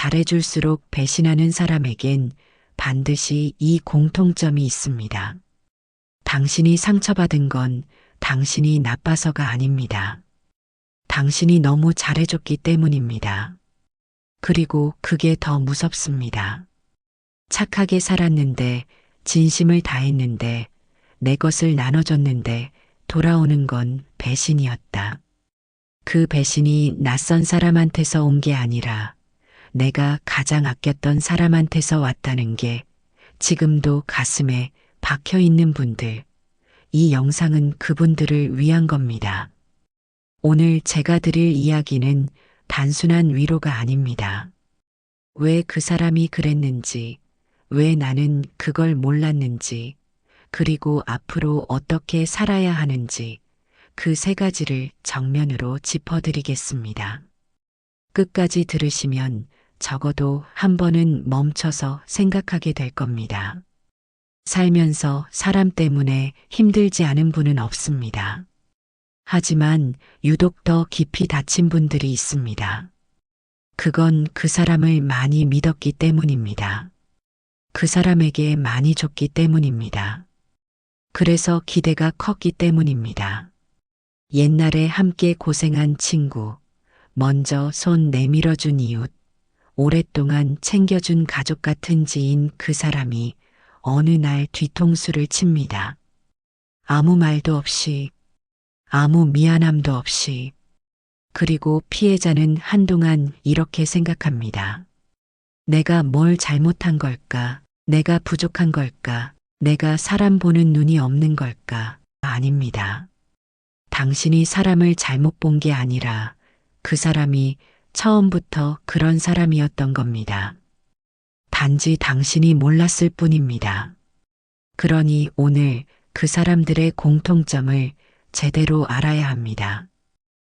잘해줄수록 배신하는 사람에겐 반드시 이 공통점이 있습니다. 당신이 상처받은 건 당신이 나빠서가 아닙니다. 당신이 너무 잘해줬기 때문입니다. 그리고 그게 더 무섭습니다. 착하게 살았는데, 진심을 다했는데, 내 것을 나눠줬는데 돌아오는 건 배신이었다. 그 배신이 낯선 사람한테서 온 게 아니라 내가 가장 아꼈던 사람한테서 왔다는 게 지금도 가슴에 박혀 있는 분들, 이 영상은 그분들을 위한 겁니다. 오늘 제가 드릴 이야기는 단순한 위로가 아닙니다. 왜 그 사람이 그랬는지, 왜 나는 그걸 몰랐는지, 그리고 앞으로 어떻게 살아야 하는지 그 세 가지를 정면으로 짚어드리겠습니다. 끝까지 들으시면 적어도 한 번은 멈춰서 생각하게 될 겁니다. 살면서 사람 때문에 힘들지 않은 분은 없습니다. 하지만 유독 더 깊이 다친 분들이 있습니다. 그건 그 사람을 많이 믿었기 때문입니다. 그 사람에게 많이 줬기 때문입니다. 그래서 기대가 컸기 때문입니다. 옛날에 함께 고생한 친구, 먼저 손 내밀어준 이웃, 오랫동안 챙겨준 가족 같은 지인 그 사람이 어느 날 뒤통수를 칩니다. 아무 말도 없이, 아무 미안함도 없이. 그리고 피해자는 한동안 이렇게 생각합니다. 내가 뭘 잘못한 걸까? 내가 부족한 걸까? 내가 사람 보는 눈이 없는 걸까? 아닙니다. 당신이 사람을 잘못 본 게 아니라 그 사람이 처음부터 그런 사람이었던 겁니다. 단지 당신이 몰랐을 뿐입니다. 그러니 오늘 그 사람들의 공통점을 제대로 알아야 합니다.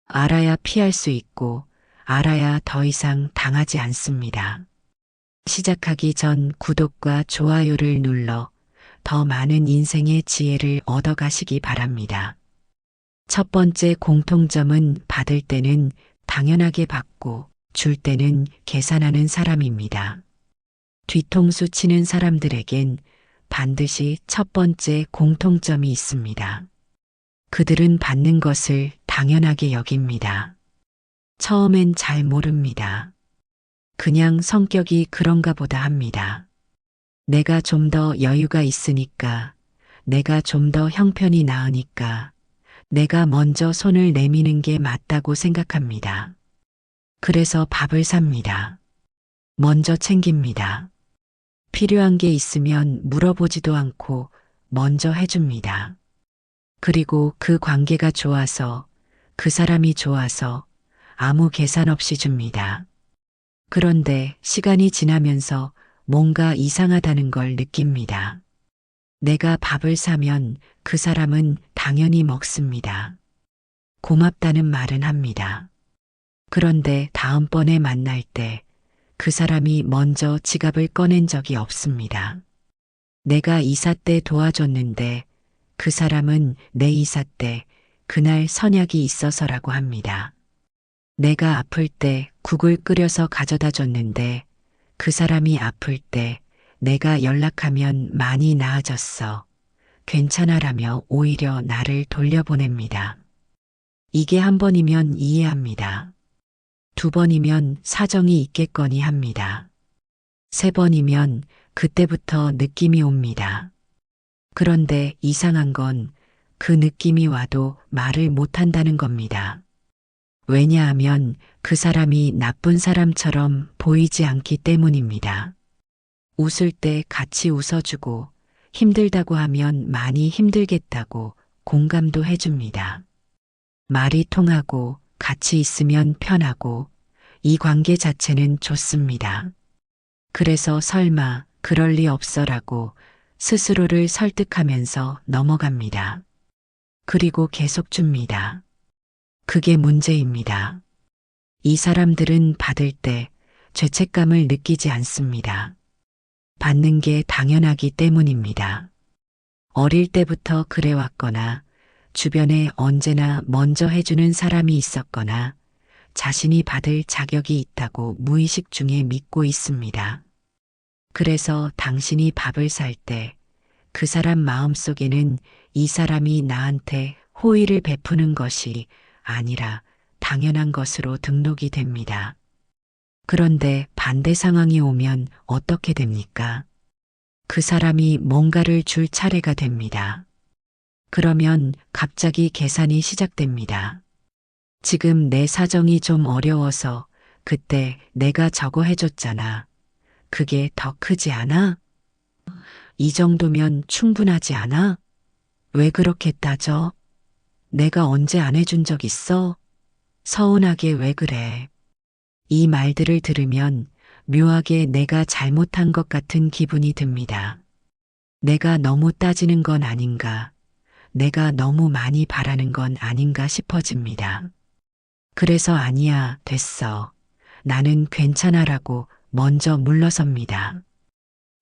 알아야 피할 수 있고, 알아야 더 이상 당하지 않습니다. 시작하기 전 구독과 좋아요를 눌러 더 많은 인생의 지혜를 얻어가시기 바랍니다. 첫 번째 공통점은 받을 때는 당연하게 받고 줄 때는 계산하는 사람입니다. 뒤통수 치는 사람들에겐 반드시 첫 번째 공통점이 있습니다. 그들은 받는 것을 당연하게 여깁니다. 처음엔 잘 모릅니다. 그냥 성격이 그런가 보다 합니다. 내가 좀 더 여유가 있으니까, 내가 좀 더 형편이 나으니까, 내가 먼저 손을 내미는 게 맞다고 생각합니다. 그래서 밥을 삽니다. 먼저 챙깁니다. 필요한 게 있으면 물어보지도 않고 먼저 해줍니다. 그리고 그 관계가 좋아서, 그 사람이 좋아서 아무 계산 없이 줍니다. 그런데 시간이 지나면서 뭔가 이상하다는 걸 느낍니다. 내가 밥을 사면 그 사람은 당연히 먹습니다. 고맙다는 말은 합니다. 그런데 다음번에 만날 때 그 사람이 먼저 지갑을 꺼낸 적이 없습니다. 내가 이사 때 도와줬는데 그 사람은 내 이사 때 그날 선약이 있어서라고 합니다. 내가 아플 때 국을 끓여서 가져다 줬는데 그 사람이 아플 때 내가 연락하면 많이 나아졌어. 괜찮아라며 오히려 나를 돌려보냅니다. 이게 한 번이면 이해합니다. 두 번이면 사정이 있겠거니 합니다. 세 번이면 그때부터 느낌이 옵니다. 그런데 이상한 건 그 느낌이 와도 말을 못한다는 겁니다. 왜냐하면 그 사람이 나쁜 사람처럼 보이지 않기 때문입니다. 웃을 때 같이 웃어주고 힘들다고 하면 많이 힘들겠다고 공감도 해줍니다. 말이 통하고 같이 있으면 편하고 이 관계 자체는 좋습니다. 그래서 설마 그럴 리 없어라고 스스로를 설득하면서 넘어갑니다. 그리고 계속 줍니다. 그게 문제입니다. 이 사람들은 받을 때 죄책감을 느끼지 않습니다. 받는 게 당연하기 때문입니다. 어릴 때부터 그래왔거나 주변에 언제나 먼저 해주는 사람이 있었거나 자신이 받을 자격이 있다고 무의식 중에 믿고 있습니다. 그래서 당신이 밥을 살 때 그 사람 마음속에는 이 사람이 나한테 호의를 베푸는 것이 아니라 당연한 것으로 등록이 됩니다. 그런데 반대 상황이 오면 어떻게 됩니까? 그 사람이 뭔가를 줄 차례가 됩니다. 그러면 갑자기 계산이 시작됩니다. 지금 내 사정이 좀 어려워서 그때 내가 저거 해줬잖아. 그게 더 크지 않아? 이 정도면 충분하지 않아? 왜 그렇게 따져? 내가 언제 안 해준 적 있어? 서운하게 왜 그래? 이 말들을 들으면 묘하게 내가 잘못한 것 같은 기분이 듭니다. 내가 너무 따지는 건 아닌가? 내가 너무 많이 바라는 건 아닌가 싶어집니다. 그래서 아니야, 됐어. 나는 괜찮아라고 먼저 물러섭니다.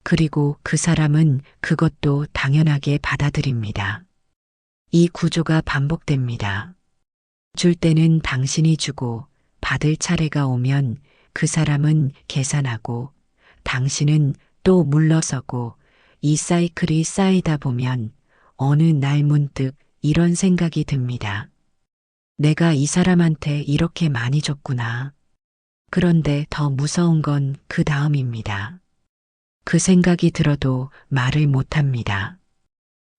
그리고 그 사람은 그것도 당연하게 받아들입니다. 이 구조가 반복됩니다. 줄 때는 당신이 주고 받을 차례가 오면 그 사람은 계산하고 당신은 또 물러서고 이 사이클이 쌓이다 보면 어느 날 문득 이런 생각이 듭니다. 내가 이 사람한테 이렇게 많이 줬구나. 그런데 더 무서운 건 그 다음입니다. 그 생각이 들어도 말을 못합니다.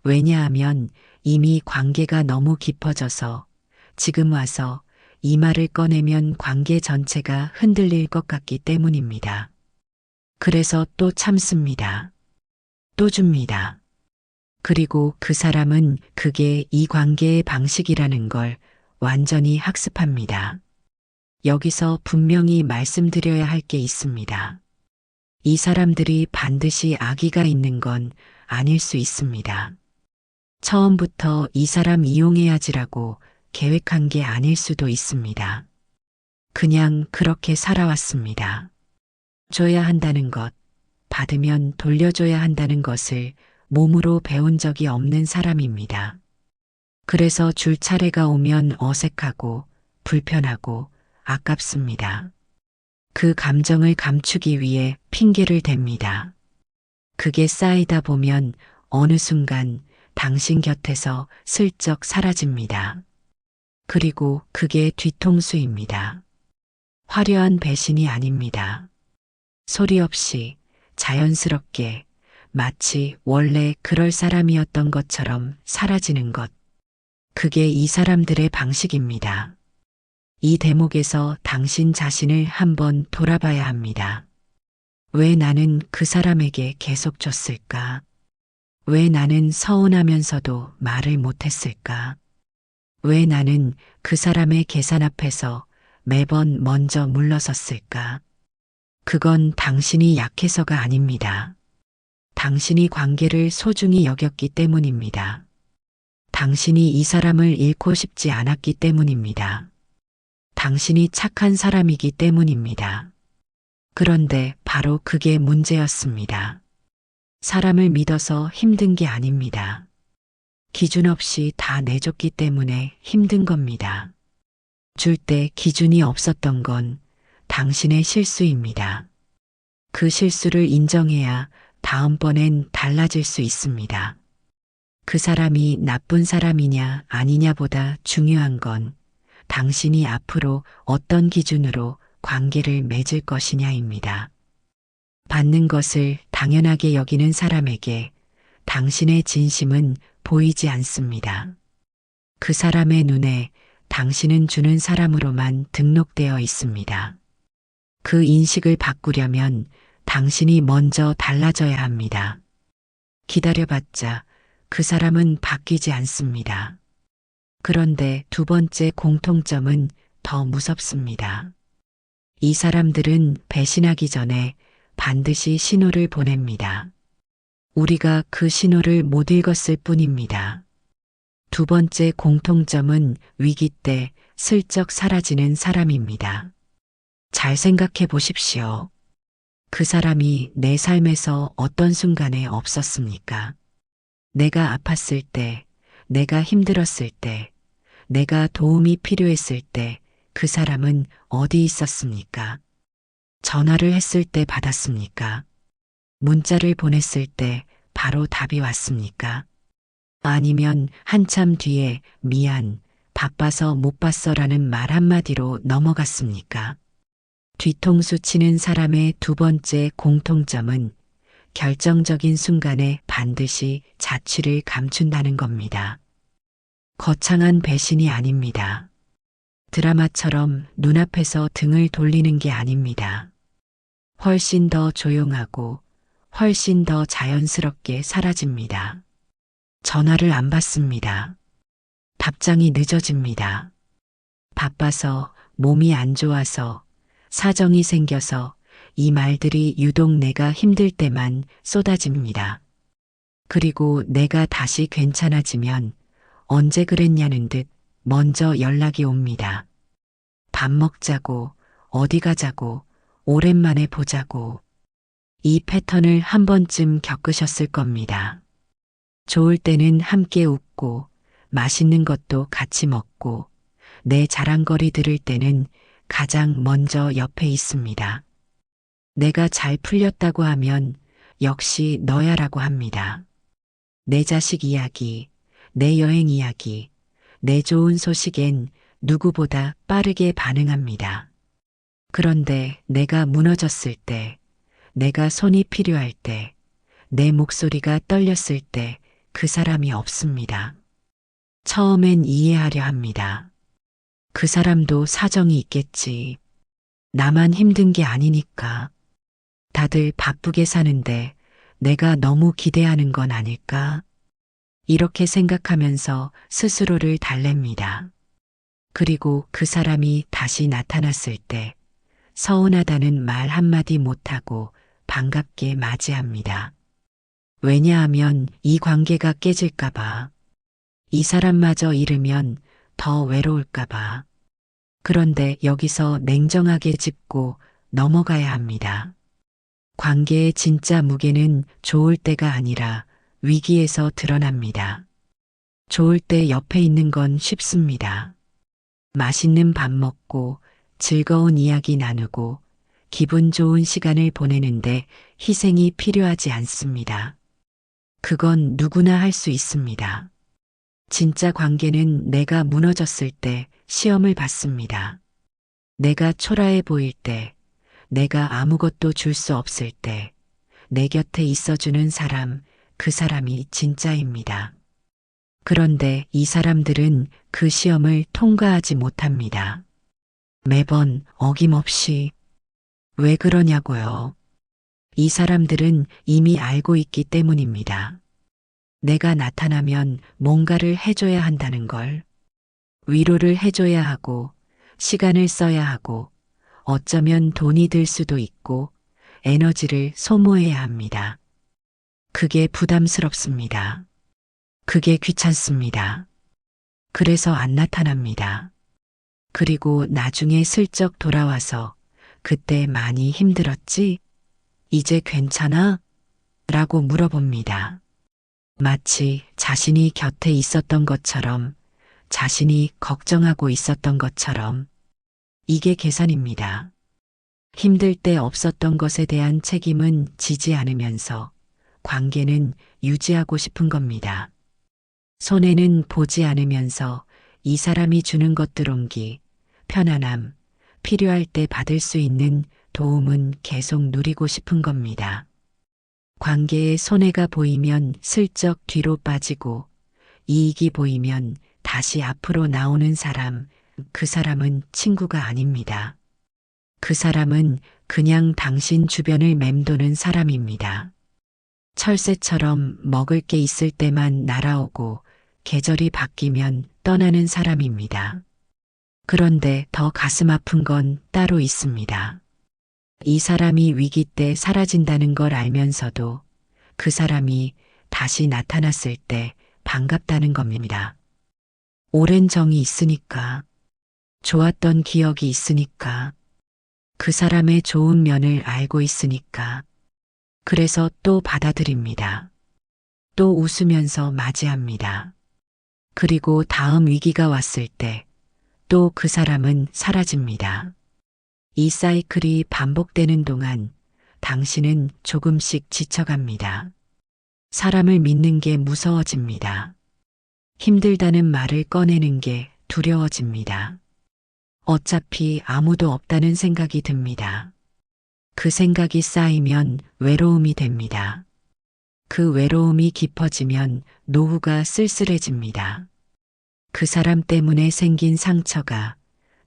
왜냐하면 이미 관계가 너무 깊어져서 지금 와서 이 말을 꺼내면 관계 전체가 흔들릴 것 같기 때문입니다. 그래서 또 참습니다. 또 줍니다. 그리고 그 사람은 그게 이 관계의 방식이라는 걸 완전히 학습합니다. 여기서 분명히 말씀드려야 할 게 있습니다. 이 사람들이 반드시 악의가 있는 건 아닐 수 있습니다. 처음부터 이 사람 이용해야지라고 계획한 게 아닐 수도 있습니다. 그냥 그렇게 살아왔습니다. 줘야 한다는 것, 받으면 돌려줘야 한다는 것을 몸으로 배운 적이 없는 사람입니다. 그래서 줄 차례가 오면 어색하고 불편하고 아깝습니다. 그 감정을 감추기 위해 핑계를 댑니다. 그게 쌓이다 보면 어느 순간 당신 곁에서 슬쩍 사라집니다. 그리고 그게 뒤통수입니다. 화려한 배신이 아닙니다. 소리 없이 자연스럽게 마치 원래 그럴 사람이었던 것처럼 사라지는 것. 그게 이 사람들의 방식입니다. 이 대목에서 당신 자신을 한번 돌아봐야 합니다. 왜 나는 그 사람에게 계속 줬을까? 왜 나는 서운하면서도 말을 못했을까? 왜 나는 그 사람의 계산 앞에서 매번 먼저 물러섰을까? 그건 당신이 약해서가 아닙니다. 당신이 관계를 소중히 여겼기 때문입니다. 당신이 이 사람을 잃고 싶지 않았기 때문입니다. 당신이 착한 사람이기 때문입니다. 그런데 바로 그게 문제였습니다. 사람을 믿어서 힘든 게 아닙니다. 기준 없이 다 내줬기 때문에 힘든 겁니다. 줄 때 기준이 없었던 건 당신의 실수입니다. 그 실수를 인정해야 다음번엔 달라질 수 있습니다. 그 사람이 나쁜 사람이냐 아니냐보다 중요한 건 당신이 앞으로 어떤 기준으로 관계를 맺을 것이냐입니다. 받는 것을 당연하게 여기는 사람에게 당신의 진심은 보이지 않습니다. 그 사람의 눈에 당신은 주는 사람으로만 등록되어 있습니다. 그 인식을 바꾸려면 당신이 먼저 달라져야 합니다. 기다려봤자 그 사람은 바뀌지 않습니다. 그런데 두 번째 공통점은 더 무섭습니다. 이 사람들은 배신하기 전에 반드시 신호를 보냅니다. 우리가 그 신호를 못 읽었을 뿐입니다. 두 번째 공통점은 위기 때 슬쩍 사라지는 사람입니다. 잘 생각해 보십시오. 그 사람이 내 삶에서 어떤 순간에 없었습니까? 내가 아팠을 때, 내가 힘들었을 때, 내가 도움이 필요했을 때 그 사람은 어디 있었습니까? 전화를 했을 때 받았습니까? 문자를 보냈을 때 바로 답이 왔습니까? 아니면 한참 뒤에 미안, 바빠서 못 봤어라는 말 한마디로 넘어갔습니까? 뒤통수 치는 사람의 두 번째 공통점은 결정적인 순간에 반드시 자취를 감춘다는 겁니다. 거창한 배신이 아닙니다. 드라마처럼 눈앞에서 등을 돌리는 게 아닙니다. 훨씬 더 조용하고 훨씬 더 자연스럽게 사라집니다. 전화를 안 받습니다. 답장이 늦어집니다. 바빠서, 몸이 안 좋아서, 사정이 생겨서 이 말들이 유독 내가 힘들 때만 쏟아집니다. 그리고 내가 다시 괜찮아지면 언제 그랬냐는 듯 먼저 연락이 옵니다. 밥 먹자고, 어디 가자고, 오랜만에 보자고. 이 패턴을 한 번쯤 겪으셨을 겁니다. 좋을 때는 함께 웃고, 맛있는 것도 같이 먹고, 내 자랑거리 들을 때는 가장 먼저 옆에 있습니다. 내가 잘 풀렸다고 하면 역시 너야라고 합니다. 내 자식 이야기, 내 여행 이야기, 내 좋은 소식엔 누구보다 빠르게 반응합니다. 그런데 내가 무너졌을 때, 내가 손이 필요할 때, 내 목소리가 떨렸을 때 그 사람이 없습니다. 처음엔 이해하려 합니다. 그 사람도 사정이 있겠지. 나만 힘든 게 아니니까. 다들 바쁘게 사는데 내가 너무 기대하는 건 아닐까? 이렇게 생각하면서 스스로를 달랩니다. 그리고 그 사람이 다시 나타났을 때 서운하다는 말 한마디 못하고 반갑게 맞이합니다. 왜냐하면 이 관계가 깨질까봐, 이 사람마저 잃으면 더 외로울까봐. 그런데 여기서 냉정하게 짚고 넘어가야 합니다. 관계의 진짜 무게는 좋을 때가 아니라 위기에서 드러납니다. 좋을 때 옆에 있는 건 쉽습니다. 맛있는 밥 먹고 즐거운 이야기 나누고 기분 좋은 시간을 보내는데 희생이 필요하지 않습니다. 그건 누구나 할 수 있습니다. 진짜 관계는 내가 무너졌을 때 시험을 받습니다. 내가 초라해 보일 때, 내가 아무것도 줄 수 없을 때, 내 곁에 있어주는 사람, 그 사람이 진짜입니다. 그런데 이 사람들은 그 시험을 통과하지 못합니다. 매번 어김없이. 왜 그러냐고요. 이 사람들은 이미 알고 있기 때문입니다. 내가 나타나면 뭔가를 해줘야 한다는 걸. 위로를 해줘야 하고, 시간을 써야 하고, 어쩌면 돈이 들 수도 있고, 에너지를 소모해야 합니다. 그게 부담스럽습니다. 그게 귀찮습니다. 그래서 안 나타납니다. 그리고 나중에 슬쩍 돌아와서 그때 많이 힘들었지? 이제 괜찮아? 라고 물어봅니다. 마치 자신이 곁에 있었던 것처럼, 자신이 걱정하고 있었던 것처럼. 이게 계산입니다. 힘들 때 없었던 것에 대한 책임은 지지 않으면서 관계는 유지하고 싶은 겁니다. 손해는 보지 않으면서 이 사람이 주는 것들 온기, 편안함, 필요할 때 받을 수 있는 도움은 계속 누리고 싶은 겁니다. 관계에 손해가 보이면 슬쩍 뒤로 빠지고 이익이 보이면 다시 앞으로 나오는 사람, 그 사람은 친구가 아닙니다. 그 사람은 그냥 당신 주변을 맴도는 사람입니다. 철새처럼 먹을 게 있을 때만 날아오고 계절이 바뀌면 떠나는 사람입니다. 그런데 더 가슴 아픈 건 따로 있습니다. 이 사람이 위기 때 사라진다는 걸 알면서도 그 사람이 다시 나타났을 때 반갑다는 겁니다. 오랜 정이 있으니까, 좋았던 기억이 있으니까, 그 사람의 좋은 면을 알고 있으니까, 그래서 또 받아들입니다. 또 웃으면서 맞이합니다. 그리고 다음 위기가 왔을 때 또 그 사람은 사라집니다. 이 사이클이 반복되는 동안 당신은 조금씩 지쳐갑니다. 사람을 믿는 게 무서워집니다. 힘들다는 말을 꺼내는 게 두려워집니다. 어차피 아무도 없다는 생각이 듭니다. 그 생각이 쌓이면 외로움이 됩니다. 그 외로움이 깊어지면 노후가 쓸쓸해집니다. 그 사람 때문에 생긴 상처가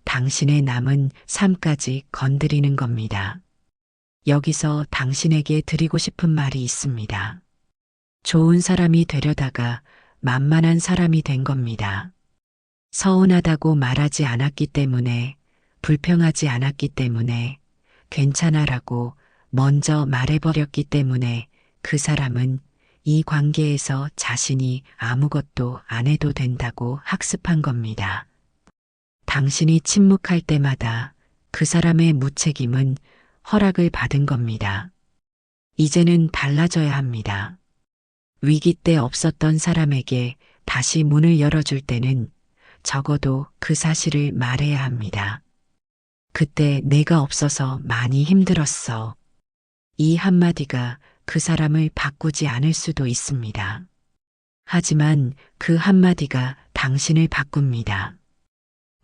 당신의 남은 삶까지 건드리는 겁니다. 여기서 당신에게 드리고 싶은 말이 있습니다. 좋은 사람이 되려다가 만만한 사람이 된 겁니다. 서운하다고 말하지 않았기 때문에, 불평하지 않았기 때문에, 괜찮아라고 먼저 말해버렸기 때문에 그 사람은 이 관계에서 자신이 아무것도 안 해도 된다고 학습한 겁니다. 당신이 침묵할 때마다 그 사람의 무책임은 허락을 받은 겁니다. 이제는 달라져야 합니다. 위기 때 없었던 사람에게 다시 문을 열어줄 때는 적어도 그 사실을 말해야 합니다. 그때 내가 없어서 많이 힘들었어. 이 한마디가 그 사람을 바꾸지 않을 수도 있습니다. 하지만 그 한마디가 당신을 바꿉니다.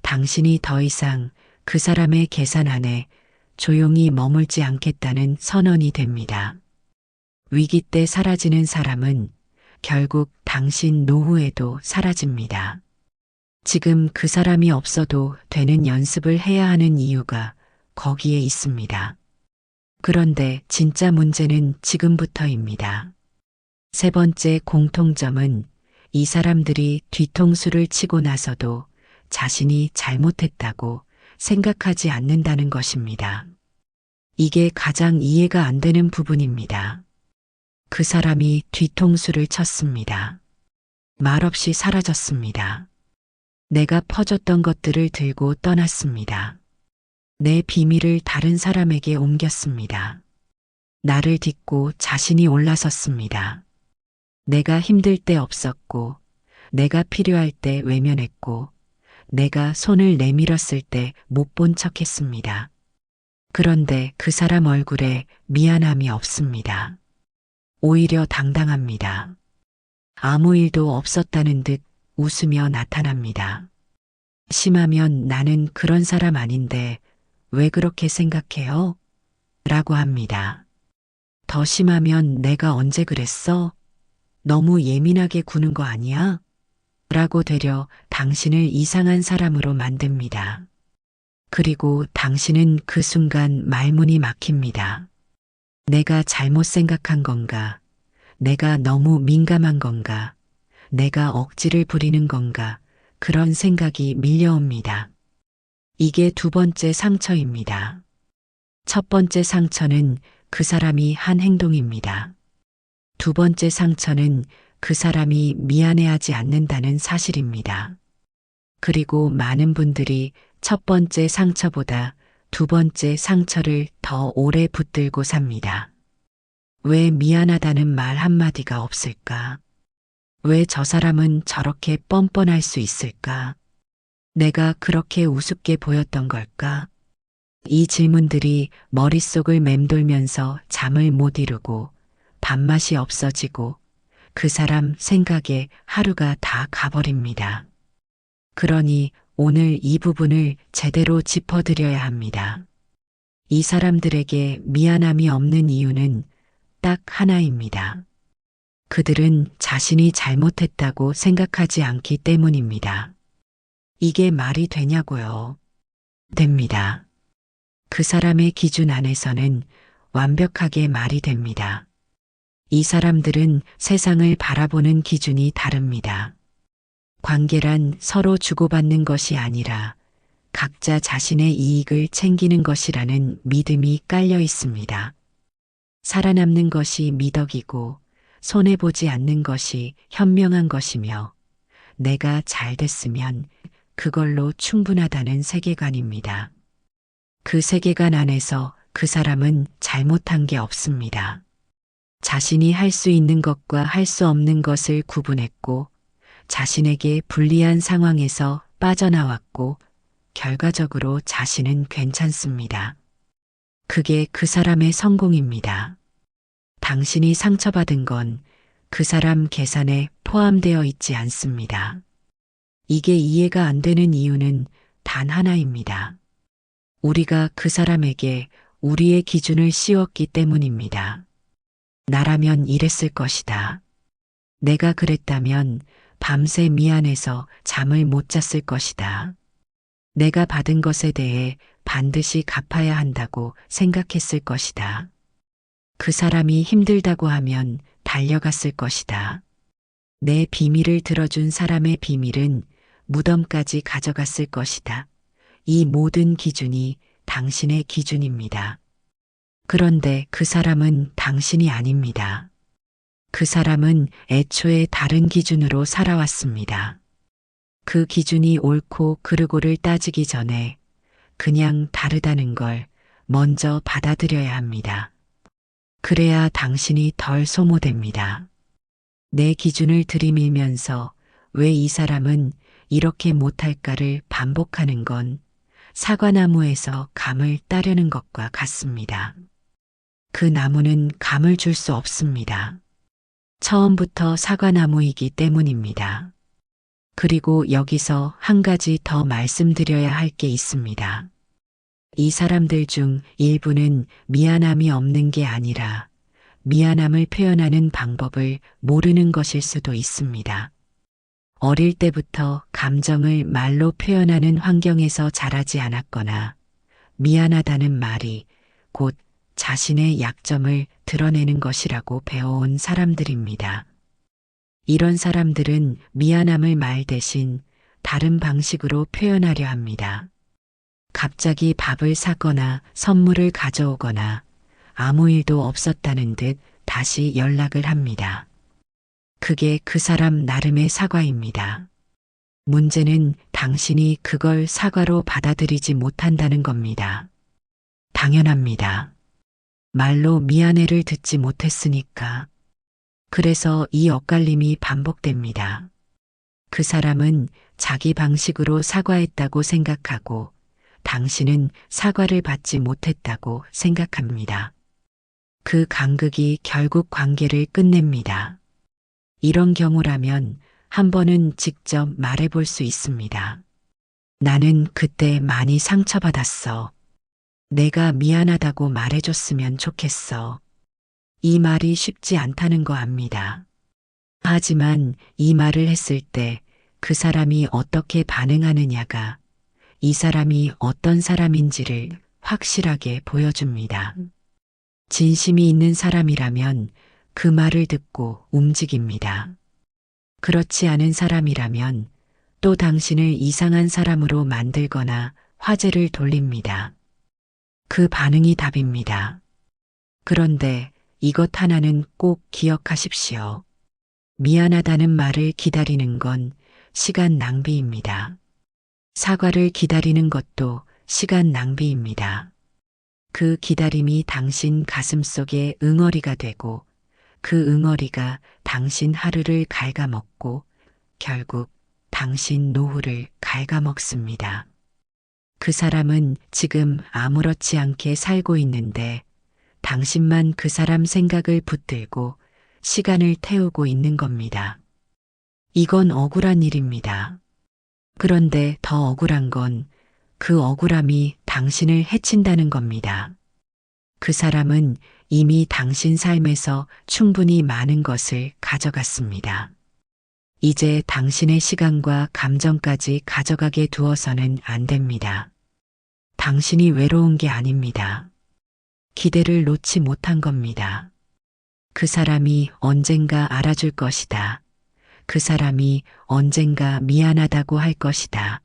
당신이 더 이상 그 사람의 계산 안에 조용히 머물지 않겠다는 선언이 됩니다. 위기 때 사라지는 사람은 결국 당신 노후에도 사라집니다. 지금 그 사람이 없어도 되는 연습을 해야 하는 이유가 거기에 있습니다. 그런데 진짜 문제는 지금부터입니다. 세 번째 공통점은 이 사람들이 뒤통수를 치고 나서도 자신이 잘못했다고 생각하지 않는다는 것입니다. 이게 가장 이해가 안 되는 부분입니다. 그 사람이 뒤통수를 쳤습니다. 말없이 사라졌습니다. 내가 퍼줬던 것들을 들고 떠났습니다. 내 비밀을 다른 사람에게 옮겼습니다. 나를 딛고 자신이 올라섰습니다. 내가 힘들 때 없었고, 내가 필요할 때 외면했고, 내가 손을 내밀었을 때 못 본 척했습니다. 그런데 그 사람 얼굴에 미안함이 없습니다. 오히려 당당합니다. 아무 일도 없었다는 듯 웃으며 나타납니다. 심하면 나는 그런 사람 아닌데 왜 그렇게 생각해요? 라고 합니다. 더 심하면 내가 언제 그랬어? 너무 예민하게 구는 거 아니야? 라고 되려 당신을 이상한 사람으로 만듭니다. 그리고 당신은 그 순간 말문이 막힙니다. 내가 잘못 생각한 건가? 내가 너무 민감한 건가? 내가 억지를 부리는 건가? 그런 생각이 밀려옵니다. 이게 두 번째 상처입니다. 첫 번째 상처는 그 사람이 한 행동입니다. 두 번째 상처는 그 사람이 미안해하지 않는다는 사실입니다. 그리고 많은 분들이 첫 번째 상처보다 두 번째 상처를 더 오래 붙들고 삽니다. 왜 미안하다는 말 한마디가 없을까? 왜 저 사람은 저렇게 뻔뻔할 수 있을까? 내가 그렇게 우습게 보였던 걸까? 이 질문들이 머릿속을 맴돌면서 잠을 못 이루고 밥맛이 없어지고 그 사람 생각에 하루가 다 가버립니다. 그러니 오늘 이 부분을 제대로 짚어드려야 합니다. 이 사람들에게 미안함이 없는 이유는 딱 하나입니다. 그들은 자신이 잘못했다고 생각하지 않기 때문입니다. 이게 말이 되냐고요? 됩니다. 그 사람의 기준 안에서는 완벽하게 말이 됩니다. 이 사람들은 세상을 바라보는 기준이 다릅니다. 관계란 서로 주고받는 것이 아니라 각자 자신의 이익을 챙기는 것이라는 믿음이 깔려 있습니다. 살아남는 것이 미덕이고 손해보지 않는 것이 현명한 것이며 내가 잘 됐으면 그걸로 충분하다는 세계관입니다. 그 세계관 안에서 그 사람은 잘못한 게 없습니다. 자신이 할 수 있는 것과 할 수 없는 것을 구분했고 자신에게 불리한 상황에서 빠져나왔고 결과적으로 자신은 괜찮습니다. 그게 그 사람의 성공입니다. 당신이 상처받은 건 그 사람 계산에 포함되어 있지 않습니다. 이게 이해가 안 되는 이유는 단 하나입니다. 우리가 그 사람에게 우리의 기준을 씌웠기 때문입니다. 나라면 이랬을 것이다. 내가 그랬다면 밤새 미안해서 잠을 못 잤을 것이다. 내가 받은 것에 대해 반드시 갚아야 한다고 생각했을 것이다. 그 사람이 힘들다고 하면 달려갔을 것이다. 내 비밀을 들어준 사람의 비밀은 무덤까지 가져갔을 것이다. 이 모든 기준이 당신의 기준입니다. 그런데 그 사람은 당신이 아닙니다. 그 사람은 애초에 다른 기준으로 살아왔습니다. 그 기준이 옳고 그르고를 따지기 전에 그냥 다르다는 걸 먼저 받아들여야 합니다. 그래야 당신이 덜 소모됩니다. 내 기준을 들이밀면서 왜 이 사람은 이렇게 못할까를 반복하는 건 사과나무에서 감을 따려는 것과 같습니다. 그 나무는 감을 줄 수 없습니다. 처음부터 사과나무이기 때문입니다. 그리고 여기서 한 가지 더 말씀드려야 할 게 있습니다. 이 사람들 중 일부는 미안함이 없는 게 아니라 미안함을 표현하는 방법을 모르는 것일 수도 있습니다. 어릴 때부터 감정을 말로 표현하는 환경에서 자라지 않았거나 미안하다는 말이 곧 자신의 약점을 드러내는 것이라고 배워온 사람들입니다. 이런 사람들은 미안함을 말 대신 다른 방식으로 표현하려 합니다. 갑자기 밥을 사거나 선물을 가져오거나 아무 일도 없었다는 듯 다시 연락을 합니다. 그게 그 사람 나름의 사과입니다. 문제는 당신이 그걸 사과로 받아들이지 못한다는 겁니다. 당연합니다. 말로 미안해를 듣지 못했으니까. 그래서 이 엇갈림이 반복됩니다. 그 사람은 자기 방식으로 사과했다고 생각하고 당신은 사과를 받지 못했다고 생각합니다. 그 간극이 결국 관계를 끝냅니다. 이런 경우라면 한 번은 직접 말해볼 수 있습니다. 나는 그때 많이 상처받았어. 내가 미안하다고 말해줬으면 좋겠어. 이 말이 쉽지 않다는 거 압니다. 하지만 이 말을 했을 때 그 사람이 어떻게 반응하느냐가 이 사람이 어떤 사람인지를 확실하게 보여줍니다. 진심이 있는 사람이라면 그 말을 듣고 움직입니다. 그렇지 않은 사람이라면 또 당신을 이상한 사람으로 만들거나 화제를 돌립니다. 그 반응이 답입니다. 그런데 이것 하나는 꼭 기억하십시오. 미안하다는 말을 기다리는 건 시간 낭비입니다. 사과를 기다리는 것도 시간 낭비입니다. 그 기다림이 당신 가슴 속에 응어리가 되고 그 응어리가 당신 하루를 갉아먹고 결국 당신 노후를 갉아먹습니다. 그 사람은 지금 아무렇지 않게 살고 있는데 당신만 그 사람 생각을 붙들고 시간을 태우고 있는 겁니다. 이건 억울한 일입니다. 그런데 더 억울한 건 그 억울함이 당신을 해친다는 겁니다. 그 사람은 이미 당신 삶에서 충분히 많은 것을 가져갔습니다. 이제 당신의 시간과 감정까지 가져가게 두어서는 안 됩니다. 당신이 외로운 게 아닙니다. 기대를 놓지 못한 겁니다. 그 사람이 언젠가 알아줄 것이다. 그 사람이 언젠가 미안하다고 할 것이다.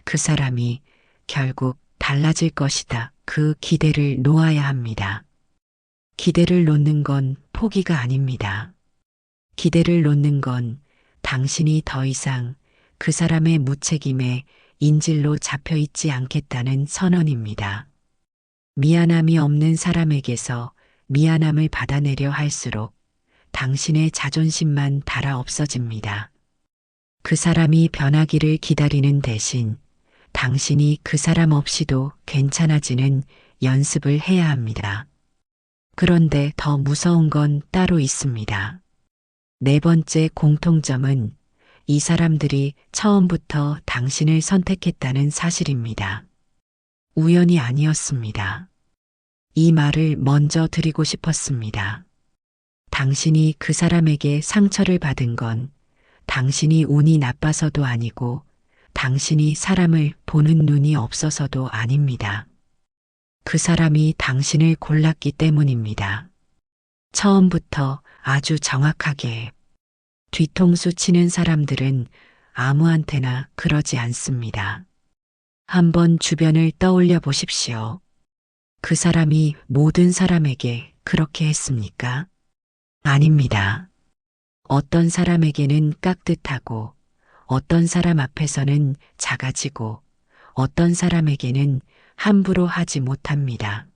그 사람이 결국 달라질 것이다. 그 기대를 놓아야 합니다. 기대를 놓는 건 포기가 아닙니다. 기대를 놓는 건 당신이 더 이상 그 사람의 무책임에 인질로 잡혀 있지 않겠다는 선언입니다. 미안함이 없는 사람에게서 미안함을 받아내려 할수록 당신의 자존심만 달아 없어집니다. 그 사람이 변하기를 기다리는 대신 당신이 그 사람 없이도 괜찮아지는 연습을 해야 합니다. 그런데 더 무서운 건 따로 있습니다. 네 번째 공통점은 이 사람들이 처음부터 당신을 선택했다는 사실입니다. 우연이 아니었습니다. 이 말을 먼저 드리고 싶었습니다. 당신이 그 사람에게 상처를 받은 건 당신이 운이 나빠서도 아니고 당신이 사람을 보는 눈이 없어서도 아닙니다. 그 사람이 당신을 골랐기 때문입니다. 처음부터 아주 정확하게. 뒤통수 치는 사람들은 아무한테나 그러지 않습니다. 한번 주변을 떠올려 보십시오. 그 사람이 모든 사람에게 그렇게 했습니까? 아닙니다. 어떤 사람에게는 깍듯하고, 어떤 사람 앞에서는 작아지고, 어떤 사람에게는 함부로 하지 못합니다.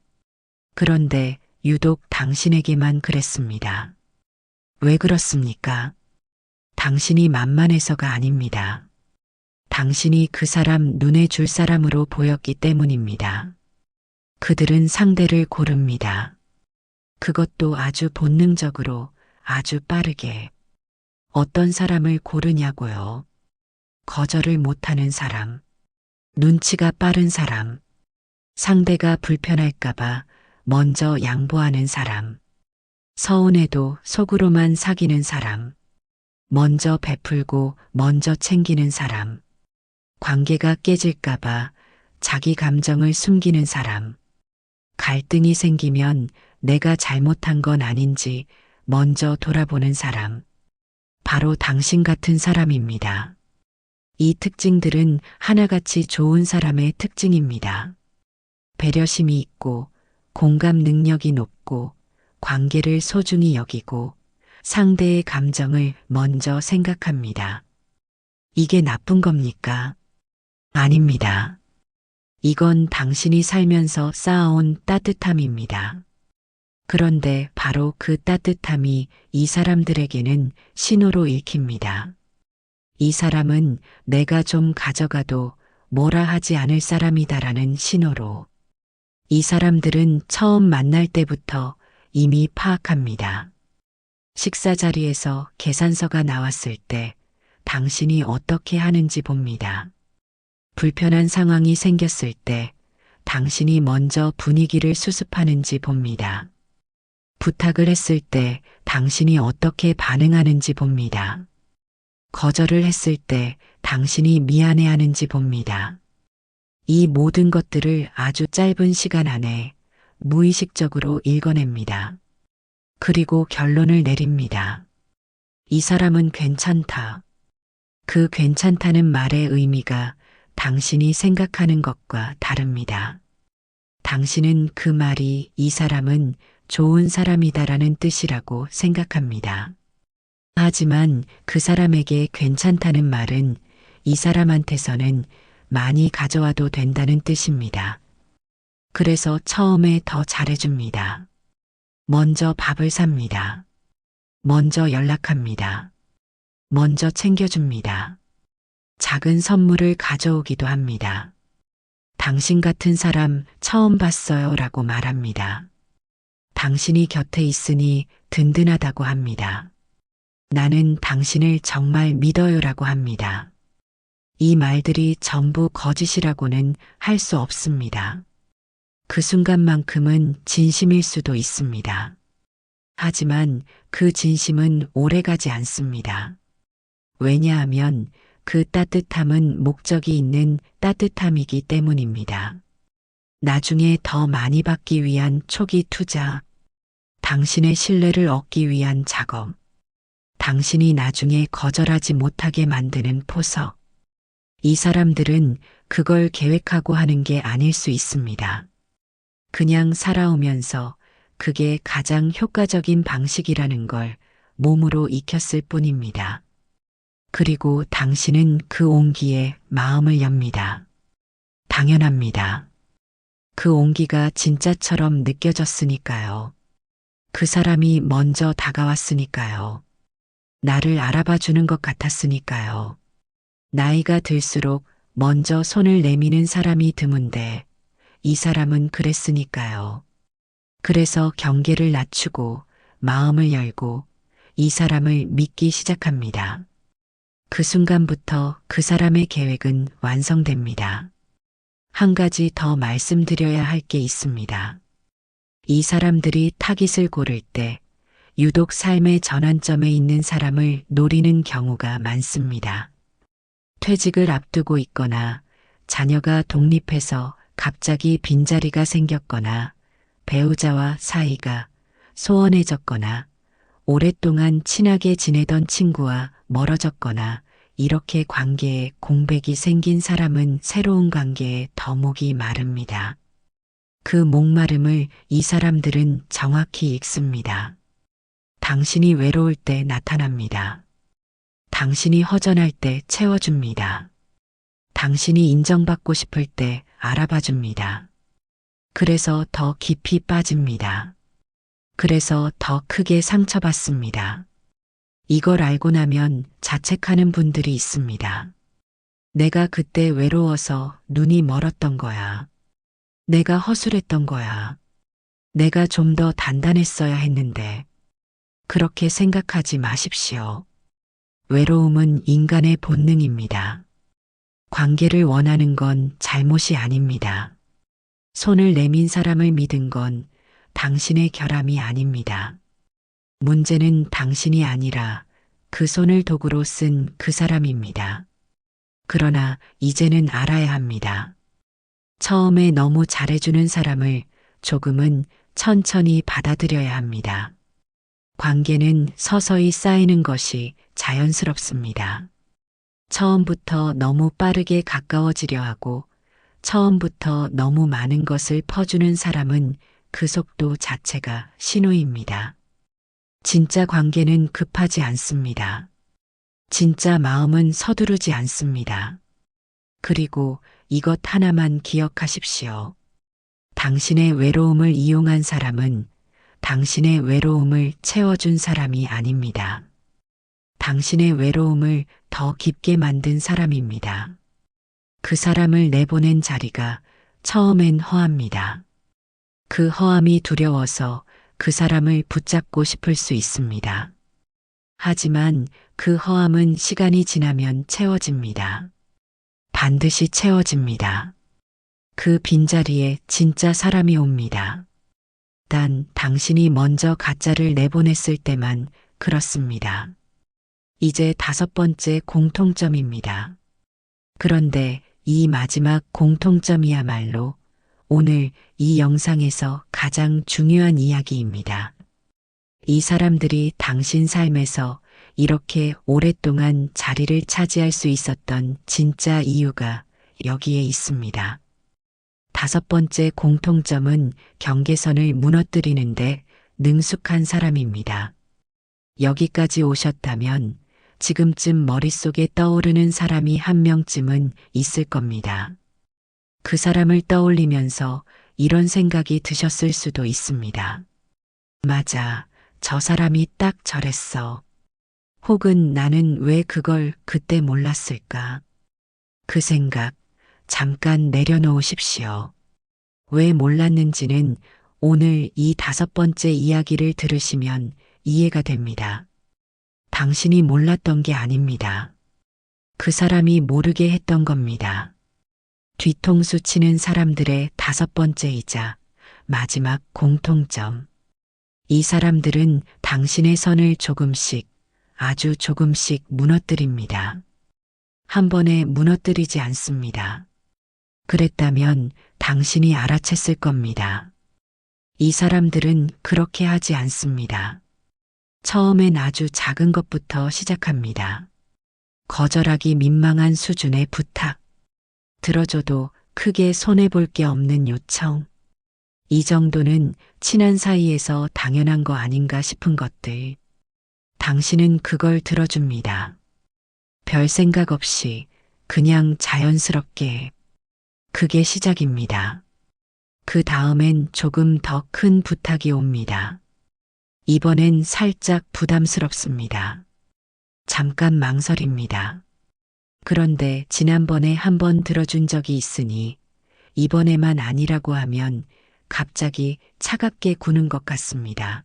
그런데 유독 당신에게만 그랬습니다. 왜 그렇습니까? 당신이 만만해서가 아닙니다. 당신이 그 사람 눈에 줄 사람으로 보였기 때문입니다. 그들은 상대를 고릅니다. 그것도 아주 본능적으로, 아주 빠르게. 어떤 사람을 고르냐고요? 거절을 못하는 사람, 눈치가 빠른 사람, 상대가 불편할까봐 먼저 양보하는 사람, 서운해도 속으로만 사귀는 사람, 먼저 베풀고 먼저 챙기는 사람, 관계가 깨질까봐 자기 감정을 숨기는 사람, 갈등이 생기면 내가 잘못한 건 아닌지 먼저 돌아보는 사람, 바로 당신 같은 사람입니다. 이 특징들은 하나같이 좋은 사람의 특징입니다. 배려심이 있고, 공감 능력이 높고, 관계를 소중히 여기고, 상대의 감정을 먼저 생각합니다. 이게 나쁜 겁니까? 아닙니다. 이건 당신이 살면서 쌓아온 따뜻함입니다. 그런데 바로 그 따뜻함이 이 사람들에게는 신호로 읽힙니다. 이 사람은 내가 좀 가져가도 뭐라 하지 않을 사람이다라는 신호로. 이 사람들은 처음 만날 때부터 이미 파악합니다. 식사 자리에서 계산서가 나왔을 때 당신이 어떻게 하는지 봅니다. 불편한 상황이 생겼을 때 당신이 먼저 분위기를 수습하는지 봅니다. 부탁을 했을 때 당신이 어떻게 반응하는지 봅니다. 거절을 했을 때 당신이 미안해하는지 봅니다. 이 모든 것들을 아주 짧은 시간 안에 무의식적으로 읽어냅니다. 그리고 결론을 내립니다. 이 사람은 괜찮다. 그 괜찮다는 말의 의미가 당신이 생각하는 것과 다릅니다. 당신은 그 말이 이 사람은 좋은 사람이다라는 뜻이라고 생각합니다. 하지만 그 사람에게 괜찮다는 말은 이 사람한테서는 많이 가져와도 된다는 뜻입니다. 그래서 처음에 더 잘해줍니다. 먼저 밥을 삽니다. 먼저 연락합니다. 먼저 챙겨줍니다. 작은 선물을 가져오기도 합니다. 당신 같은 사람 처음 봤어요 라고 말합니다. 당신이 곁에 있으니 든든하다고 합니다. 나는 당신을 정말 믿어요 라고 합니다. 이 말들이 전부 거짓이라고는 할 수 없습니다. 그 순간만큼은 진심일 수도 있습니다. 하지만 그 진심은 오래가지 않습니다. 왜냐하면 그 따뜻함은 목적이 있는 따뜻함이기 때문입니다. 나중에 더 많이 받기 위한 초기 투자, 당신의 신뢰를 얻기 위한 작업, 당신이 나중에 거절하지 못하게 만드는 포석. 이 사람들은 그걸 계획하고 하는 게 아닐 수 있습니다. 그냥 살아오면서 그게 가장 효과적인 방식이라는 걸 몸으로 익혔을 뿐입니다. 그리고 당신은 그 온기에 마음을 엽니다. 당연합니다. 그 온기가 진짜처럼 느껴졌으니까요. 그 사람이 먼저 다가왔으니까요. 나를 알아봐 주는 것 같았으니까요. 나이가 들수록 먼저 손을 내미는 사람이 드문데 이 사람은 그랬으니까요. 그래서 경계를 낮추고 마음을 열고 이 사람을 믿기 시작합니다. 그 순간부터 그 사람의 계획은 완성됩니다. 한 가지 더 말씀드려야 할 게 있습니다. 이 사람들이 타깃을 고를 때 유독 삶의 전환점에 있는 사람을 노리는 경우가 많습니다. 퇴직을 앞두고 있거나 자녀가 독립해서 갑자기 빈자리가 생겼거나 배우자와 사이가 소원해졌거나 오랫동안 친하게 지내던 친구와 멀어졌거나 이렇게 관계에 공백이 생긴 사람은 새로운 관계에 더 목이 마릅니다. 그 목마름을 이 사람들은 정확히 읽습니다. 당신이 외로울 때 나타납니다. 당신이 허전할 때 채워줍니다. 당신이 인정받고 싶을 때 알아봐 줍니다. 그래서 더 깊이 빠집니다. 그래서 더 크게 상처받습니다. 이걸 알고 나면 자책하는 분들이 있습니다. 내가 그때 외로워서 눈이 멀었던 거야. 내가 허술했던 거야. 내가 좀 더 단단했어야 했는데. 그렇게 생각하지 마십시오. 외로움은 인간의 본능입니다. 관계를 원하는 건 잘못이 아닙니다. 손을 내민 사람을 믿은 건 당신의 결함이 아닙니다. 문제는 당신이 아니라 그 손을 도구로 쓴 그 사람입니다. 그러나 이제는 알아야 합니다. 처음에 너무 잘해주는 사람을 조금은 천천히 받아들여야 합니다. 관계는 서서히 쌓이는 것이 자연스럽습니다. 처음부터 너무 빠르게 가까워지려 하고 처음부터 너무 많은 것을 퍼주는 사람은 그 속도 자체가 신호입니다. 진짜 관계는 급하지 않습니다. 진짜 마음은 서두르지 않습니다. 그리고 이것 하나만 기억하십시오. 당신의 외로움을 이용한 사람은 당신의 외로움을 채워준 사람이 아닙니다. 당신의 외로움을 더 깊게 만든 사람입니다. 그 사람을 내보낸 자리가 처음엔 허합니다. 그 허함이 두려워서 그 사람을 붙잡고 싶을 수 있습니다. 하지만 그 허함은 시간이 지나면 채워집니다. 반드시 채워집니다. 그 빈자리에 진짜 사람이 옵니다. 단 당신이 먼저 가짜를 내보냈을 때만 그렇습니다. 이제 5번째 공통점입니다. 그런데 이 마지막 공통점이야말로 오늘 이 영상에서 가장 중요한 이야기입니다. 이 사람들이 당신 삶에서 이렇게 오랫동안 자리를 차지할 수 있었던 진짜 이유가 여기에 있습니다. 5번째 공통점은 경계선을 무너뜨리는데 능숙한 사람입니다. 여기까지 오셨다면 지금쯤 머릿속에 떠오르는 사람이 한 명쯤은 있을 겁니다. 그 사람을 떠올리면서 이런 생각이 드셨을 수도 있습니다. 맞아, 저 사람이 딱 저랬어. 혹은 나는 왜 그걸 그때 몰랐을까? 그 생각 잠깐 내려놓으십시오. 왜 몰랐는지는 오늘 이 5번째 이야기를 들으시면 이해가 됩니다. 당신이 몰랐던 게 아닙니다. 그 사람이 모르게 했던 겁니다. 뒤통수 치는 사람들의 5번째이자 마지막 공통점. 이 사람들은 당신의 선을 조금씩, 아주 조금씩 무너뜨립니다. 한 번에 무너뜨리지 않습니다. 그랬다면 당신이 알아챘을 겁니다. 이 사람들은 그렇게 하지 않습니다. 처음엔 아주 작은 것부터 시작합니다. 거절하기 민망한 수준의 부탁. 들어줘도 크게 손해볼 게 없는 요청. 이 정도는 친한 사이에서 당연한 거 아닌가 싶은 것들. 당신은 그걸 들어줍니다. 별 생각 없이 그냥 자연스럽게. 그게 시작입니다. 그 다음엔 조금 더 큰 부탁이 옵니다. 이번엔 살짝 부담스럽습니다. 잠깐 망설입니다. 그런데 지난번에 한 번 들어준 적이 있으니 이번에만 아니라고 하면 갑자기 차갑게 구는 것 같습니다.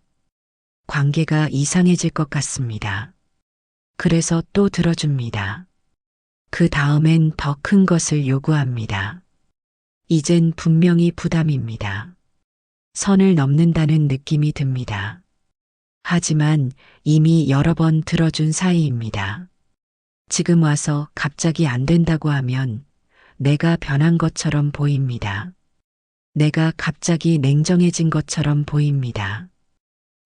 관계가 이상해질 것 같습니다. 그래서 또 들어줍니다. 그 다음엔 더 큰 것을 요구합니다. 이젠 분명히 부담입니다. 선을 넘는다는 느낌이 듭니다. 하지만 이미 여러 번 들어준 사이입니다. 지금 와서 갑자기 안 된다고 하면 내가 변한 것처럼 보입니다. 내가 갑자기 냉정해진 것처럼 보입니다.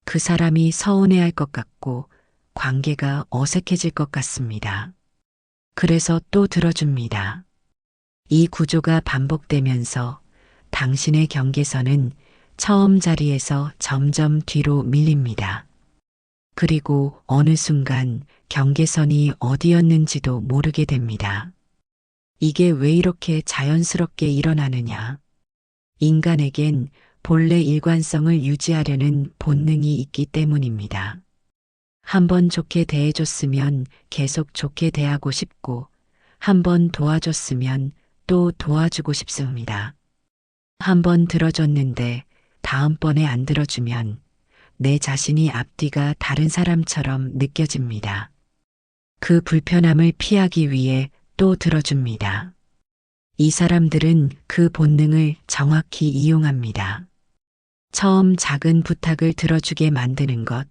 그 사람이 서운해할 것 같고 관계가 어색해질 것 같습니다. 그래서 또 들어줍니다. 이 구조가 반복되면서 당신의 경계선은 처음 자리에서 점점 뒤로 밀립니다. 그리고 어느 순간 경계선이 어디였는지도 모르게 됩니다. 이게 왜 이렇게 자연스럽게 일어나느냐? 인간에겐 본래 일관성을 유지하려는 본능이 있기 때문입니다. 한번 좋게 대해줬으면 계속 좋게 대하고 싶고, 한번 도와줬으면 또 도와주고 싶습니다. 한번 들어줬는데 다음번에 안 들어주면 내 자신이 앞뒤가 다른 사람처럼 느껴집니다. 그 불편함을 피하기 위해 또 들어줍니다. 이 사람들은 그 본능을 정확히 이용합니다. 처음 작은 부탁을 들어주게 만드는 것,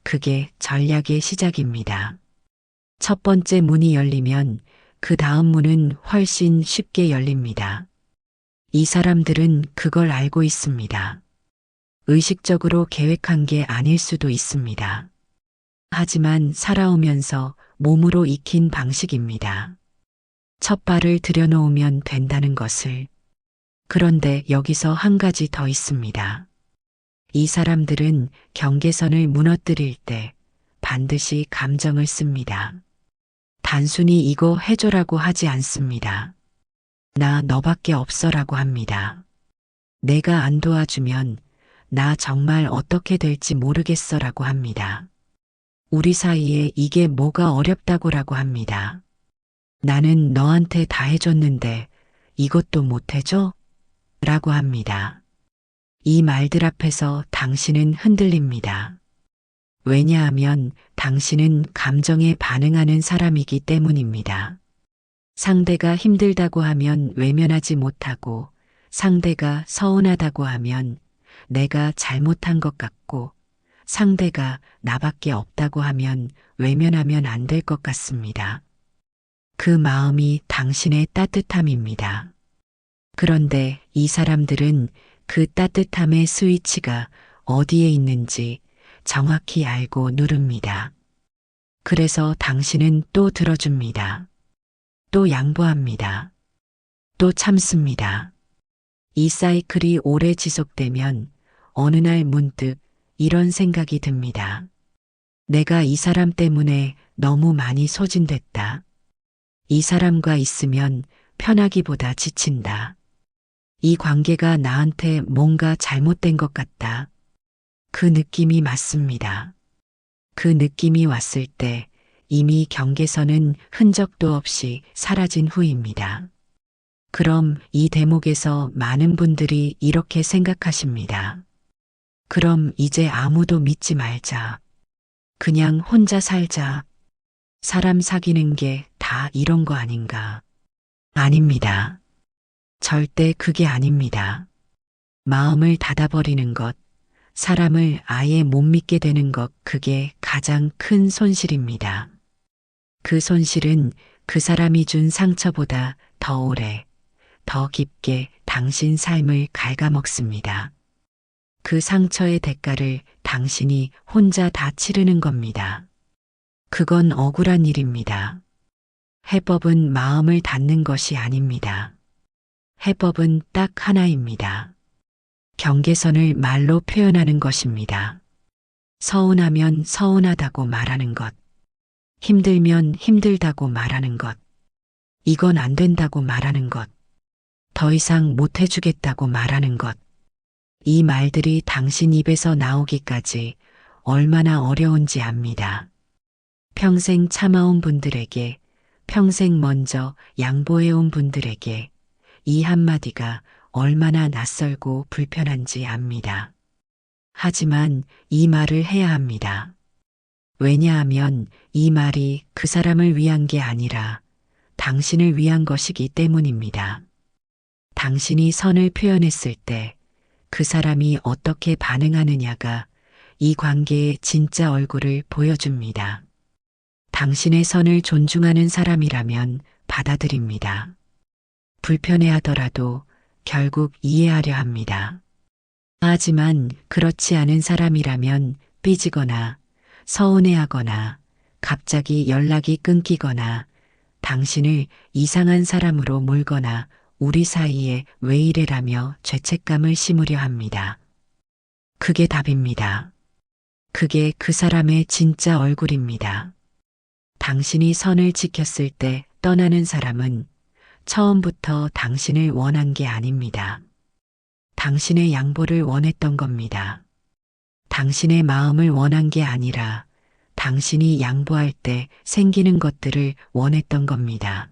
그게 전략의 시작입니다. 첫 번째 문이 열리면 그 다음 문은 훨씬 쉽게 열립니다. 이 사람들은 그걸 알고 있습니다. 의식적으로 계획한 게 아닐 수도 있습니다. 하지만 살아오면서 몸으로 익힌 방식입니다. 첫 발을 들여놓으면 된다는 것을. 그런데 여기서 한 가지 더 있습니다. 이 사람들은 경계선을 무너뜨릴 때 반드시 감정을 씁니다. 단순히 이거 해줘라고 하지 않습니다. 나 너밖에 없어라고 합니다. 내가 안 도와주면 나 정말 어떻게 될지 모르겠어라고 합니다. 우리 사이에 이게 뭐가 어렵다고라고 합니다. 나는 너한테 다 해줬는데 이것도 못 해줘? 라고 합니다. 이 말들 앞에서 당신은 흔들립니다. 왜냐하면 당신은 감정에 반응하는 사람이기 때문입니다. 상대가 힘들다고 하면 외면하지 못하고, 상대가 서운하다고 하면 내가 잘못한 것 같고, 상대가 나밖에 없다고 하면 외면하면 안 될 것 같습니다. 그 마음이 당신의 따뜻함입니다. 그런데 이 사람들은 그 따뜻함의 스위치가 어디에 있는지 정확히 알고 누릅니다. 그래서 당신은 또 들어줍니다. 또 양보합니다. 또 참습니다. 이 사이클이 오래 지속되면 어느 날 문득 이런 생각이 듭니다. 내가 이 사람 때문에 너무 많이 소진됐다. 이 사람과 있으면 편하기보다 지친다. 이 관계가 나한테 뭔가 잘못된 것 같다. 그 느낌이 맞습니다. 그 느낌이 왔을 때 이미 경계선은 흔적도 없이 사라진 후입니다. 그럼 이 대목에서 많은 분들이 이렇게 생각하십니다. 그럼 이제 아무도 믿지 말자. 그냥 혼자 살자. 사람 사귀는 게 다 이런 거 아닌가? 아닙니다. 절대 그게 아닙니다. 마음을 닫아버리는 것, 사람을 아예 못 믿게 되는 것, 그게 가장 큰 손실입니다. 그 손실은 그 사람이 준 상처보다 더 오래, 더 깊게 당신 삶을 갉아먹습니다. 그 상처의 대가를 당신이 혼자 다 치르는 겁니다. 그건 억울한 일입니다. 해법은 마음을 닫는 것이 아닙니다. 해법은 딱 하나입니다. 경계선을 말로 표현하는 것입니다. 서운하면 서운하다고 말하는 것. 힘들면 힘들다고 말하는 것. 이건 안 된다고 말하는 것. 더 이상 못 해주겠다고 말하는 것. 이 말들이 당신 입에서 나오기까지 얼마나 어려운지 압니다. 평생 참아온 분들에게 평생 먼저 양보해온 분들에게 이 한마디가 얼마나 낯설고 불편한지 압니다. 하지만 이 말을 해야 합니다. 왜냐하면 이 말이 그 사람을 위한 게 아니라 당신을 위한 것이기 때문입니다. 당신이 선을 표현했을 때 그 사람이 어떻게 반응하느냐가 이 관계의 진짜 얼굴을 보여줍니다. 당신의 선을 존중하는 사람이라면 받아들입니다. 불편해하더라도 결국 이해하려 합니다. 하지만 그렇지 않은 사람이라면 삐지거나 서운해하거나 갑자기 연락이 끊기거나 당신을 이상한 사람으로 몰거나 우리 사이에 왜 이래라며 죄책감을 심으려 합니다. 그게 답입니다. 그게 그 사람의 진짜 얼굴입니다. 당신이 선을 지켰을 때 떠나는 사람은 처음부터 당신을 원한 게 아닙니다. 당신의 양보를 원했던 겁니다. 당신의 마음을 원한 게 아니라 당신이 양보할 때 생기는 것들을 원했던 겁니다.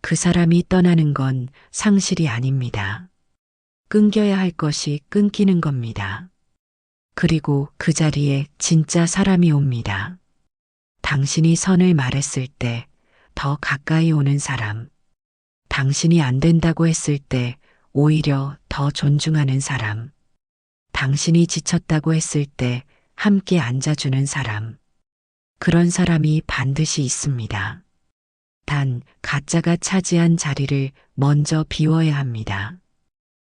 그 사람이 떠나는 건 상실이 아닙니다. 끊겨야 할 것이 끊기는 겁니다. 그리고 그 자리에 진짜 사람이 옵니다. 당신이 선을 말했을 때 더 가까이 오는 사람. 당신이 안 된다고 했을 때 오히려 더 존중하는 사람. 당신이 지쳤다고 했을 때 함께 앉아주는 사람. 그런 사람이 반드시 있습니다. 단, 가짜가 차지한 자리를 먼저 비워야 합니다.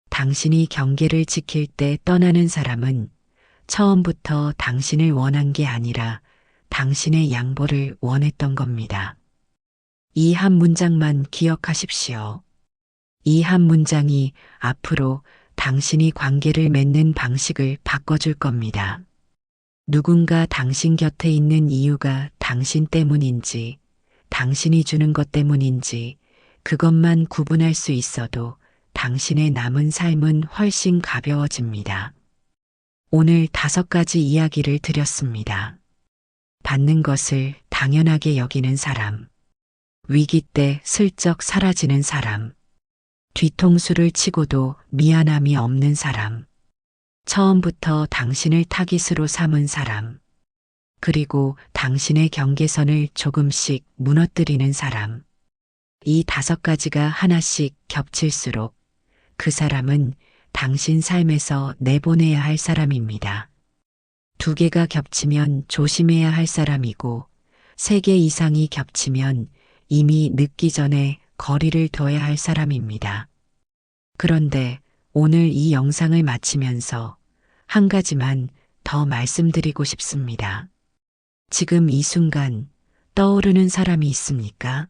당신이 경계를 지킬 때 떠나는 사람은 처음부터 당신을 원한 게 아니라 당신의 양보를 원했던 겁니다. 이 한 문장만 기억하십시오. 이 한 문장이 앞으로 당신이 관계를 맺는 방식을 바꿔줄 겁니다. 누군가 당신 곁에 있는 이유가 당신 때문인지, 당신이 주는 것 때문인지, 그것만 구분할 수 있어도 당신의 남은 삶은 훨씬 가벼워집니다. 오늘 5가지 이야기를 드렸습니다. 받는 것을 당연하게 여기는 사람, 위기 때 슬쩍 사라지는 사람, 뒤통수를 치고도 미안함이 없는 사람, 처음부터 당신을 타깃으로 삼은 사람, 그리고 당신의 경계선을 조금씩 무너뜨리는 사람. 이 5가지가 하나씩 겹칠수록 그 사람은 당신 삶에서 내보내야 할 사람입니다. 2개가 겹치면 조심해야 할 사람이고 3개 이상이 겹치면 이미 늦기 전에 거리를 둬야 할 사람입니다. 그런데 오늘 이 영상을 마치면서 한 가지만 더 말씀드리고 싶습니다. 지금 이 순간 떠오르는 사람이 있습니까?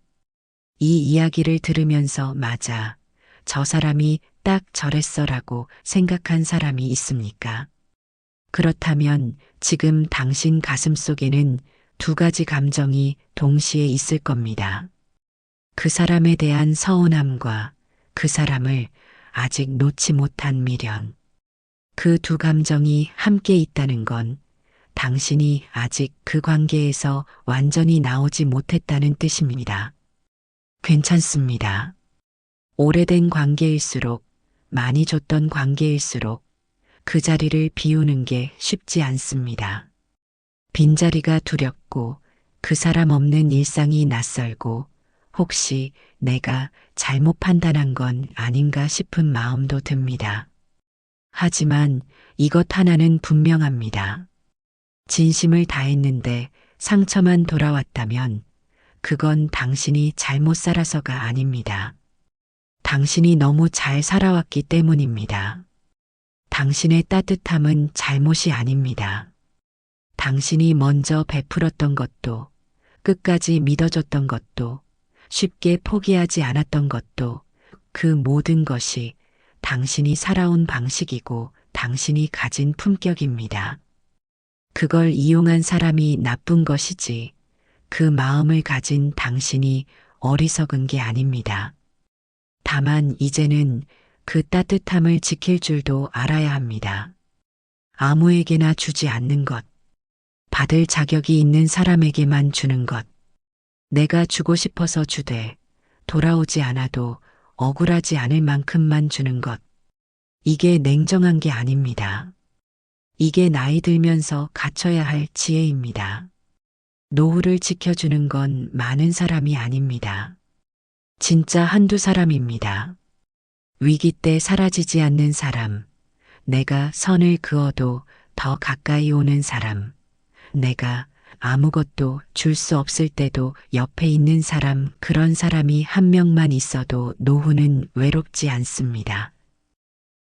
이 이야기를 들으면서 맞아, 저 사람이 딱 저랬어라고 생각한 사람이 있습니까? 그렇다면 지금 당신 가슴 속에는 2가지 감정이 동시에 있을 겁니다. 그 사람에 대한 서운함과 그 사람을 아직 놓지 못한 미련. 그 2 감정이 함께 있다는 건 당신이 아직 그 관계에서 완전히 나오지 못했다는 뜻입니다. 괜찮습니다. 오래된 관계일수록, 많이 줬던 관계일수록 그 자리를 비우는 게 쉽지 않습니다. 빈자리가 두렵고 그 사람 없는 일상이 낯설고 혹시 내가 잘못 판단한 건 아닌가 싶은 마음도 듭니다. 하지만 이것 하나는 분명합니다. 진심을 다했는데 상처만 돌아왔다면 그건 당신이 잘못 살아서가 아닙니다. 당신이 너무 잘 살아왔기 때문입니다. 당신의 따뜻함은 잘못이 아닙니다. 당신이 먼저 베풀었던 것도, 끝까지 믿어줬던 것도, 쉽게 포기하지 않았던 것도, 그 모든 것이 당신이 살아온 방식이고 당신이 가진 품격입니다. 그걸 이용한 사람이 나쁜 것이지, 그 마음을 가진 당신이 어리석은 게 아닙니다. 다만 이제는 그 따뜻함을 지킬 줄도 알아야 합니다. 아무에게나 주지 않는 것, 받을 자격이 있는 사람에게만 주는 것, 내가 주고 싶어서 주되 돌아오지 않아도 억울하지 않을 만큼만 주는 것. 이게 냉정한 게 아닙니다. 이게 나이 들면서 갖춰야 할 지혜입니다. 노후를 지켜주는 건 많은 사람이 아닙니다. 진짜 한두 사람입니다. 위기 때 사라지지 않는 사람, 내가 선을 그어도 더 가까이 오는 사람, 내가 아무것도 줄 수 없을 때도 옆에 있는 사람, 그런 사람이 한 명만 있어도 노후는 외롭지 않습니다.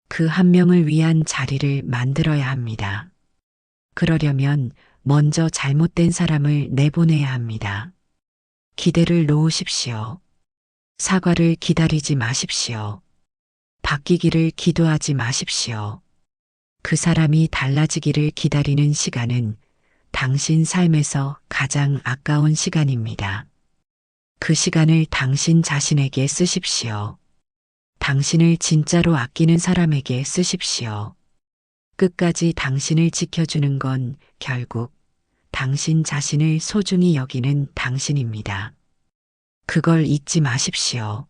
그 한 명을 위한 자리를 만들어야 합니다. 그러려면 먼저 잘못된 사람을 내보내야 합니다. 기대를 놓으십시오. 사과를 기다리지 마십시오. 바뀌기를 기도하지 마십시오. 그 사람이 달라지기를 기다리는 시간은 당신 삶에서 가장 아까운 시간입니다. 그 시간을 당신 자신에게 쓰십시오. 당신을 진짜로 아끼는 사람에게 쓰십시오. 끝까지 당신을 지켜주는 건 결국 당신 자신을 소중히 여기는 당신입니다. 그걸 잊지 마십시오.